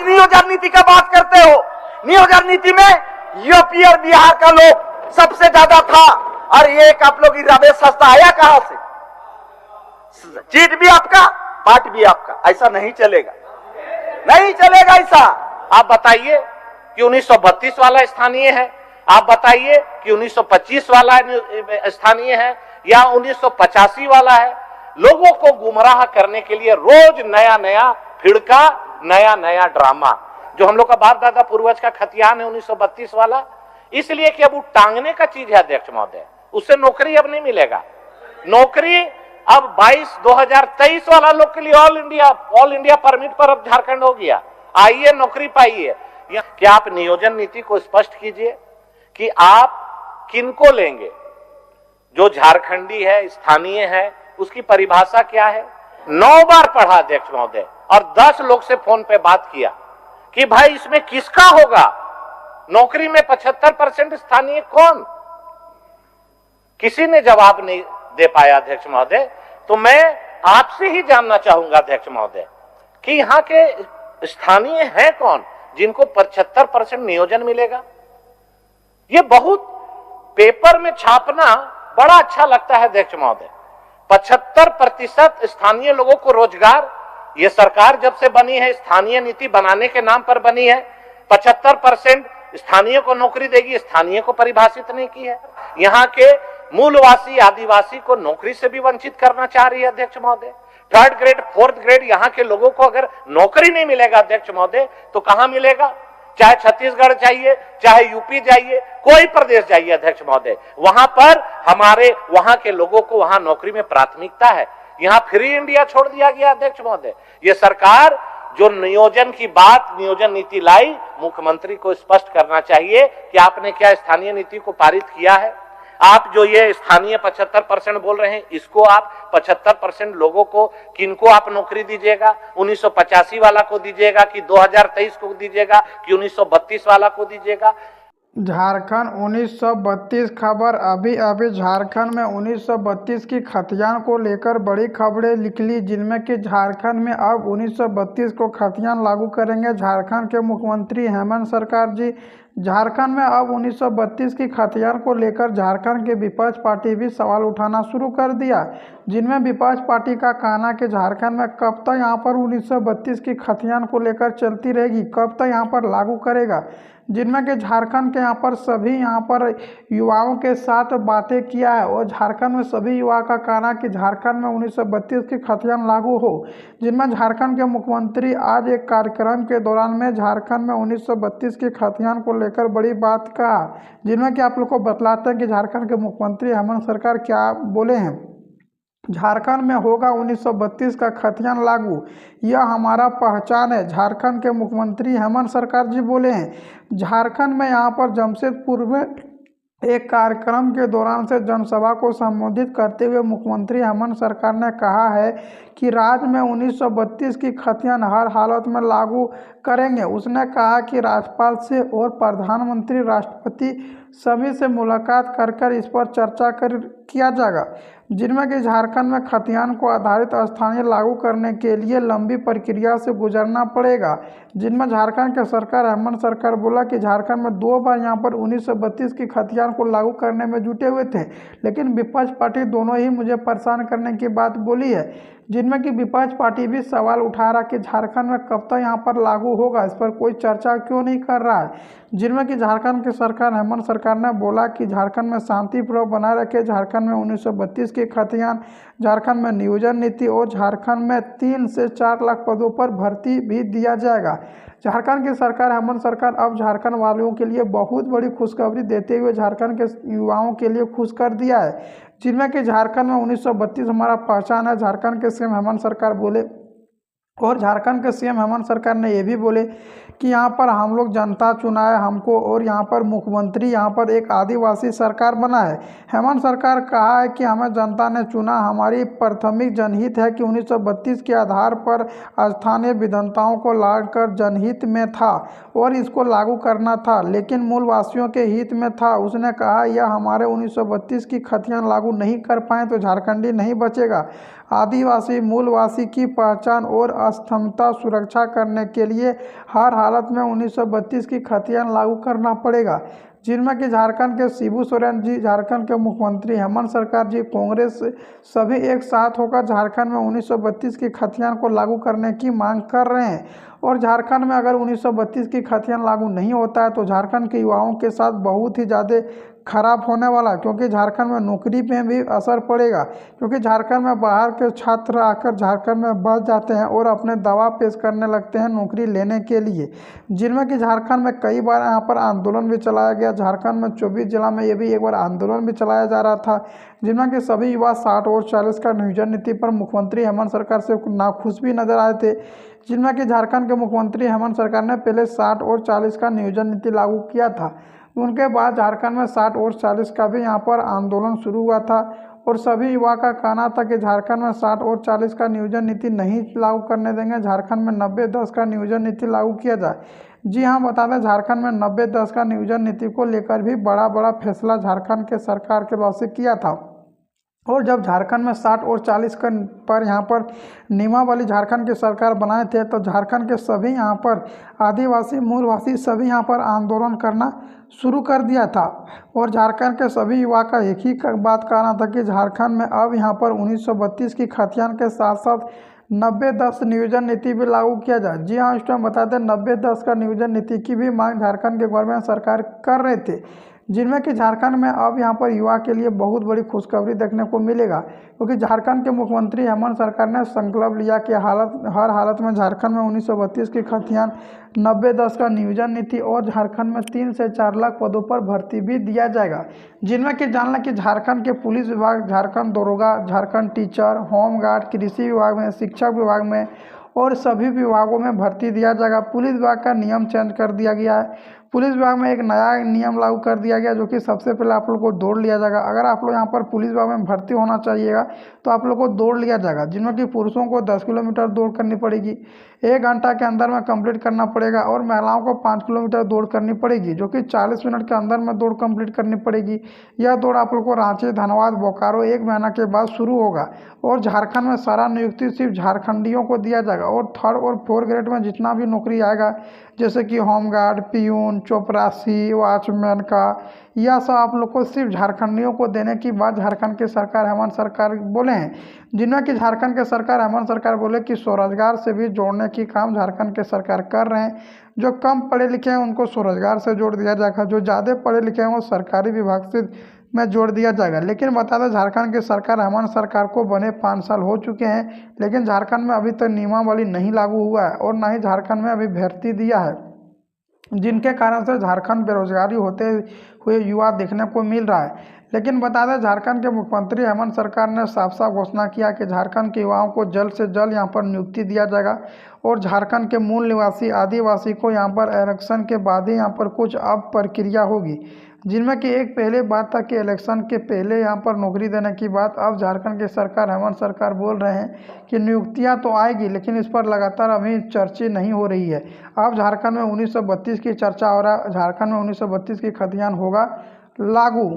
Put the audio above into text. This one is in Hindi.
नियोजन नीति का बात करते हो। नियोजन नीति में यूपी और बिहार का लोग सबसे ज्यादा था, और ये आप लोग इरादे सस्ता आया कहां से? चीट भी आपका, पार्ट भी आपका। ऐसा नहीं चलेगा, नहीं चलेगा ऐसा। आप बताइए कि 1932 वाला स्थानीय है, आप बताइए कि 1925 वाला स्थानीय है या 1985 वाला है। लोगों को गुमराह करने के लिए रोज नया नया फिड़का, नया नया ड्रामा, जो हम लोग का बाप दादा पूर्वज का खतियान है 1932 वाला, इसलिए कि अब वो टांगने का चीज है अध्यक्ष महोदय, उससे नौकरी अब नहीं मिलेगा। नौकरी अब 2023 वाला लोग के लिए ऑल इंडिया परमिट पर अब झारखंड हो गया। आइए नौकरी पाइए। क्या आप नियोजन नीति को स्पष्ट कीजिए कि आप किनको लेंगे। जो झारखंडी है, स्थानीय है, उसकी परिभाषा क्या है? 9 बार पढ़ा अध्यक्ष महोदय और 10 लोग से फोन पे बात किया कि भाई इसमें किसका होगा नौकरी में 75% स्थानीय कौन? किसी ने जवाब नहीं दे पाया अध्यक्ष महोदय। तो मैं आपसे ही जानना चाहूंगा अध्यक्ष महोदय कि यहां के स्थानीय हैं कौन जिनको 75% नियोजन मिलेगा। ये बहुत पेपर में छापना बड़ा अच्छा लगता है अध्यक्ष महोदय। 75% स्थानीय लोगों को रोजगार, ये सरकार जब से बनी है स्थानीय नीति बनाने के नाम पर बनी है। 75% स्थानीय को नौकरी देगी, स्थानीय को परिभाषित नहीं की है। यहाँ के मूलवासी आदिवासी को नौकरी से भी वंचित करना चाह रही है अध्यक्ष महोदय। 3rd ग्रेड 4th ग्रेड यहाँ के लोगों को अगर नौकरी नहीं मिलेगा अध्यक्ष महोदय तो कहां मिलेगा? चाहे छत्तीसगढ़ जाइए, चाहे यूपी जाइए, कोई प्रदेश जाइए अध्यक्ष महोदय, वहां पर हमारे वहां के लोगों को वहां नौकरी में प्राथमिकता है। यहां फ्री इंडिया छोड़ दिया गया अध्यक्ष महोदय। ये सरकार जो नियोजन की बात, नियोजन नीति लाई, मुख्यमंत्री को स्पष्ट करना चाहिए कि आपने क्या स्थानीय नीति को पारित किया है। आप जो ये स्थानीय 75% बोल रहे हैं, इसको आप 75% लोगों को किनको आप नौकरी दीजिएगा? 1985 वाला को दीजिएगा कि 2023 को दीजिएगा कि 1932 वाला को दीजिएगा? झारखंड 1932 खबर। अभी अभी झारखंड में 1932 की खतियान को लेकर बड़ी खबरें निकली, जिनमें कि झारखंड में अब 1932 को खतियान लागू करेंगे झारखंड के मुख्यमंत्री हेमंत सरकार जी। झारखंड में अब 1932 की खतियान को लेकर झारखंड के विपक्ष पार्टी भी सवाल उठाना शुरू कर दिया, जिनमें विपक्ष पार्टी का कहना कि झारखंड में कब तक यहाँ पर 1932 की खतियान को लेकर चलती रहेगी, कब तक यहाँ पर लागू करेगा। जिनमें कि झारखंड के यहाँ पर सभी यहाँ पर युवाओं के साथ बातें किया है और झारखंड में सभी युवा का कहना कि झारखंड में 1932 की खतियान लागू हो। जिनमें झारखंड के मुख्यमंत्री आज एक कार्यक्रम के दौरान में झारखंड में 1932 की खतियान को लेकर बड़ी बात कहा, जिनमें कि आप लोग को बतलाते हैं कि झारखंड के मुख्यमंत्री हेमंत सरकार क्या बोले हैं। झारखंड में होगा 1932 का खतियान लागू, यह हमारा पहचान है, झारखंड के मुख्यमंत्री हेमंत सरकार जी बोले हैं। झारखंड में यहाँ पर जमशेदपुर में एक कार्यक्रम के दौरान से जनसभा को संबोधित करते हुए मुख्यमंत्री हेमंत सरकार ने कहा है कि राज्य में 1932 की खतियान हर हालत में लागू करेंगे। उसने कहा कि राज्यपाल से और प्रधानमंत्री, राष्ट्रपति सभी से मुलाकात कर इस पर चर्चा किया जाएगा। जिनमें कि झारखंड में खतियान को आधारित स्थानीय लागू करने के लिए लंबी प्रक्रिया से गुजरना पड़ेगा। जिनमें झारखंड के सरकार हेमंत सरकार बोला कि झारखंड में 2 बार यहाँ पर 1932 की खतियान को लागू करने में जुटे हुए थे, लेकिन विपक्ष पार्टी दोनों ही मुझे परेशान करने की बात बोली है। जिनमें कि विपक्ष पार्टी भी सवाल उठा रहा कि झारखंड में कब तक यहाँ पर लागू होगा, इस पर कोई चर्चा क्यों नहीं कर रहा है। जिनमें कि झारखंड की सरकार हेमंत सरकार ने बोला कि झारखंड में शांतिपूर्वक बनाए रखे, झारखंड में 1932 की खतियान, झारखंड में नियोजन नीति और झारखंड में 3 से 4 लाख पदों पर भर्ती भी दिया जाएगा। झारखंड की सरकार हेमंत सरकार अब झारखंड वालों के लिए बहुत बड़ी खुशखबरी देते हुए झारखंड के युवाओं के लिए खुश कर दिया है। जिनमें कि झारखंड में 1932 हमारा पहचान है, झारखंड के सीएम हेमंत सरकार बोले। और झारखंड के सीएम हेमंत सरकार ने ये भी बोले कि यहाँ पर हम लोग जनता चुना है हमको और यहाँ पर मुख्यमंत्री यहाँ पर एक आदिवासी सरकार बना है। हेमंत सरकार कहा है कि हमें जनता ने चुना, हमारी प्राथमिक जनहित है कि 1932 के आधार पर स्थानीय विधानताओं को लाकर जनहित में था और इसको लागू करना था, लेकिन मूलवासियों के हित में था। उसने कहा यह हमारे 1932 की खतियान लागू नहीं कर पाए तो झारखंडी नहीं बचेगा। आदिवासी मूलवासी की पहचान और अक्षमता सुरक्षा करने के लिए हर हालत में 1932 की खतियान लागू करना पड़ेगा, जिनमें कि झारखंड के शिबू सोरेन जी, झारखंड के मुख्यमंत्री हेमंत सरकार जी, कांग्रेस सभी एक साथ होकर झारखंड में 1932 की खतियान को लागू करने की मांग कर रहे हैं। और झारखंड में अगर 1932 की खतियान लागू नहीं होता है तो झारखंड के युवाओं के साथ बहुत ही ज़्यादा खराब होने वाला, क्योंकि झारखंड में नौकरी पे भी असर पड़ेगा, क्योंकि झारखंड में बाहर के छात्र आकर झारखंड में बस जाते हैं और अपने दवा पेश करने लगते हैं नौकरी लेने के लिए, जिनमें कि झारखंड में कई बार यहाँ पर आंदोलन भी चलाया गया। झारखंड में 24 जिला में ये भी एक बार आंदोलन भी चलाया जा रहा था, जिनमें कि सभी युवा 60 और 40 का नियोजन नीति पर मुख्यमंत्री हेमंत सरकार से नाखुश भी नजर आए थे, जिनमें कि झारखंड के मुख्यमंत्री हेमंत सरकार ने पहले 60 और 40 का नियोजन नीति लागू किया था। उनके बाद झारखंड में 60 और 40 का भी यहाँ पर आंदोलन शुरू हुआ था और सभी युवा का कहना था कि झारखंड में 60 और 40 का नियोजन नीति नहीं लागू करने देंगे, झारखंड में 90-10 का नियोजन नीति लागू किया जाए। जी हाँ, बता दें झारखंड में 90-10 का नियोजन नीति को लेकर भी बड़ा फैसला झारखंड के सरकार के द्वारा से किया था। और जब झारखंड में 60 और 40 पर यहाँ पर नियमावली झारखंड की सरकार बनाए थे तो झारखंड के सभी यहाँ पर आदिवासी मूलवासी सभी यहाँ पर आंदोलन करना शुरू कर दिया था। और झारखंड के सभी युवा का एक ही बात कहना था कि झारखंड में अब यहाँ पर 1932 की खतियान के साथ साथ 90-10 नियोजन नीति भी लागू किया जाए। जी हाँ, इस टाइम बता दें 90-10 का नियोजन नीति की भी मांग झारखंड के गवर्नमेंट सरकार कर रहे थे, जिनमें कि झारखंड में अब यहाँ पर युवा के लिए बहुत बड़ी खुशखबरी देखने को मिलेगा, क्योंकि झारखंड के मुख्यमंत्री हेमंत सरकार ने संकल्प लिया कि हर हालत में झारखंड में 1932 की खतियान 90-10 का नियोजन नीति और झारखंड में 3 से 4 लाख पदों पर भर्ती भी दिया जाएगा, जिनमें कि जान लें कि झारखंड के पुलिस विभाग, झारखंड दरोगा, झारखंड टीचर, होमगार्ड, कृषि विभाग में, शिक्षक विभाग में और सभी विभागों में भर्ती दिया जाएगा। पुलिस विभाग का नियम चेंज कर दिया गया है। पुलिस विभाग में एक नया नियम लागू कर दिया गया, जो कि सबसे पहले आप लोग को दौड़ लिया जाएगा। अगर आप लोग यहाँ पर पुलिस विभाग में भर्ती होना चाहिएगा तो आप लोग को दौड़ लिया जाएगा, जिनमें कि पुरुषों को 10 किलोमीटर दौड़ करनी पड़ेगी, 1 घंटा के अंदर में कंप्लीट करना पड़ेगा, और महिलाओं को 5 किलोमीटर दौड़ करनी पड़ेगी, जो कि 40 मिनट के अंदर में दौड़ कंप्लीट करनी पड़ेगी। यह दौड़ आप लोग को रांची, धनबाद, बोकारो 1 महीना के बाद शुरू होगा। और झारखंड में सारा नियुक्ति सिर्फ झारखंडियों को दिया जाएगा, और 3rd और 4th ग्रेड में जितना भी नौकरी आएगा, जैसे कि होमगार्ड, पियून, चौपरासी, वॉचमैन का, यह सब आप लोग को सिर्फ झारखंडियों को देने की बात झारखंड की सरकार हेमंत सरकार बोले हैं, जिनमें कि झारखंड के सरकार हेमंत सरकार बोले कि स्वरोजगार से भी जोड़ने की काम झारखंड के सरकार कर रहे हैं। जो कम पढ़े लिखे हैं उनको स्वरोजगार से जोड़ दिया जाएगा, जो ज़्यादा पढ़े लिखे हैं वो सरकारी विभाग से में जोड़ दिया जाएगा। लेकिन बता दें झारखंड की सरकार हेमंत सरकार को बने 5 साल हो चुके हैं, लेकिन झारखंड में अभी तक नियमावली नहीं लागू हुआ है और ना ही झारखंड में अभी भर्ती दिया है, जिनके कारण से झारखंड बेरोजगारी होते हुए युवा देखने को मिल रहा है। लेकिन बता दें झारखंड के मुख्यमंत्री हेमंत सरकार ने साफ घोषणा किया कि झारखंड के युवाओं को जल्द से जल्द यहाँ पर नियुक्ति दिया जाएगा, और झारखंड के मूल निवासी आदिवासी को यहाँ पर इलेक्शन के बाद ही यहाँ पर कुछ अब प्रक्रिया होगी, जिनमें कि एक पहले बात था कि इलेक्शन के पहले यहाँ पर नौकरी देने की बात। अब झारखंड की सरकार हेमंत सरकार बोल रहे हैं कि नियुक्तियाँ तो आएगी, लेकिन इस पर लगातार अभी चर्चा नहीं हो रही है। अब झारखंड में 1932 की चर्चा हो रहा है, झारखंड में 1932 की खतियान होगा लागू।